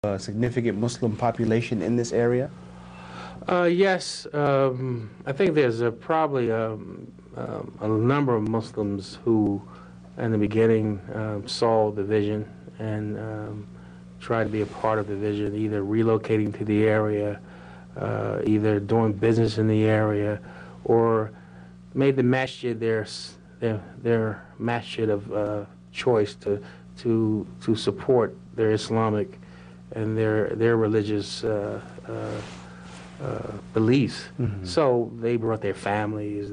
a significant Muslim population in this area? Yes, I think there's probably a number of Muslims who, in the beginning, saw the vision and tried to be a part of the vision, either relocating to the area, either doing business in the area, or made the masjid their masjid of choice to support their Islamic and their religious beliefs. Mm-hmm. So they brought their families.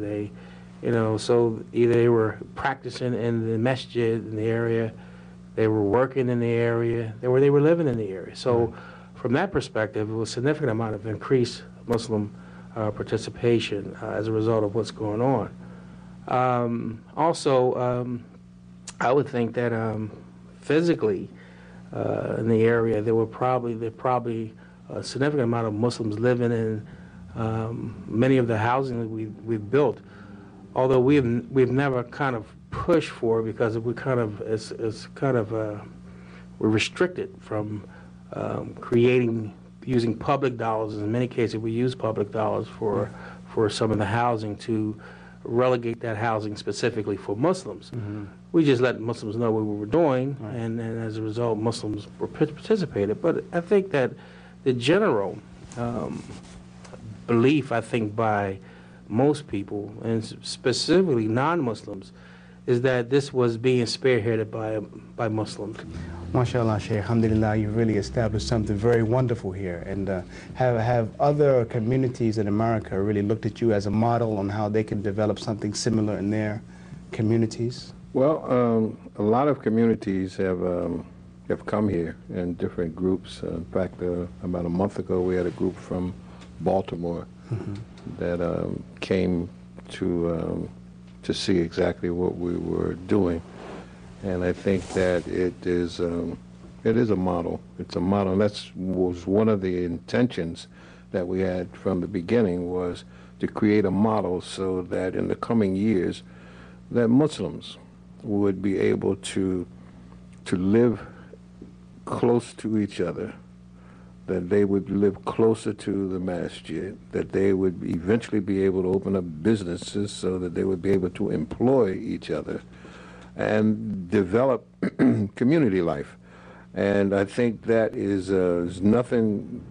So either they were practicing in the masjid in the area, they were working in the area, they were living in the area. So from that perspective, it was a significant amount of increased Muslim participation as a result of what's going on. I would think that physically in the area, there probably a significant amount of Muslims living in many of the housing that we've built, although we've never kind of pushed for it because we're restricted from using public dollars. In many cases, we use public dollars for some of the housing to relegate that housing specifically for Muslims. Mm-hmm. We just let Muslims know what we were doing, right. and as a result, Muslims participated. But I think that the general belief, I think, by most people, and specifically non-Muslims, is that this was being spearheaded by Muslims. MashaAllah, Shaykh, alhamdulillah, you've really established something very wonderful here. And have other communities in America really looked at you as a model on how they can develop something similar in their communities? Well, a lot of communities have come here in different groups. In fact, about a month ago, we had a group from Baltimore mm-hmm. that came to see exactly what we were doing. And I think that it is a model. It's a model, and that was one of the intentions that we had from the beginning, was to create a model so that in the coming years that Muslims would be able to live close to each other, that they would live closer to the masjid, that they would eventually be able to open up businesses so that they would be able to employ each other and develop community life. And I think that is nothing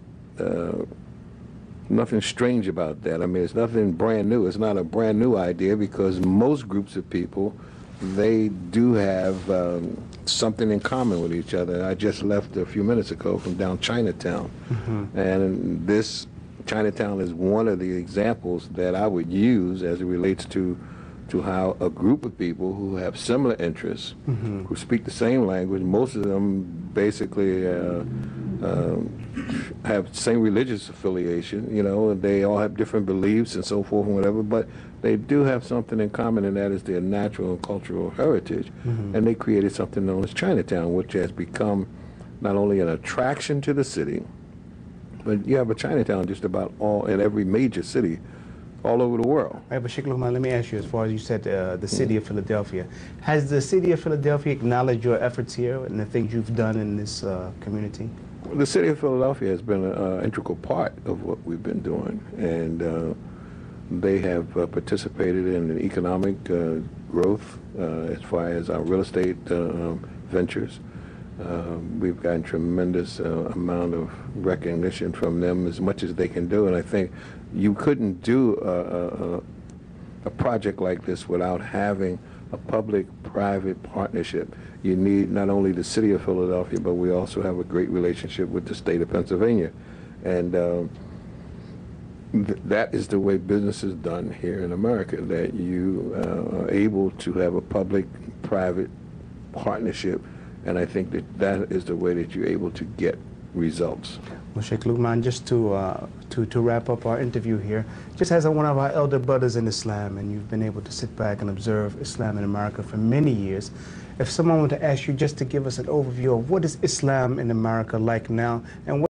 strange about that. I mean, it's nothing brand new. It's not a brand new idea, because most groups of people, they do have something in common with each other. I just left a few minutes ago from down Chinatown, mm-hmm. and this Chinatown is one of the examples that I would use as it relates to how a group of people who have similar interests, mm-hmm. who speak the same language, most of them basically have the same religious affiliation, and they all have different beliefs and so forth and whatever, but they do have something in common, and that is their natural and cultural heritage. Mm-hmm. And they created something known as Chinatown, which has become not only an attraction to the city, but you have a Chinatown just about in every major city all over the world. Right, but Sheikh Luqman, let me ask you, as far as you said, the city of Philadelphia, has the city of Philadelphia acknowledged your efforts here and the things you've done in this community? The city of Philadelphia has been an integral part of what we've been doing, and they have participated in the economic growth as far as our real estate ventures. We've gotten tremendous amount of recognition from them, as much as they can do, and I think you couldn't do a project like this without having a public-private partnership. You need not only the city of Philadelphia, but we also have a great relationship with the state of Pennsylvania, and that is the way business is done here in America, that you are able to have a public-private partnership. And I think that is the way that you're able to get results. Well, Sheikh Luqman, just to wrap up our interview here, just as one of our elder brothers in Islam, and you've been able to sit back and observe Islam in America for many years, if someone were to ask you just to give us an overview of what is Islam in America like now, and what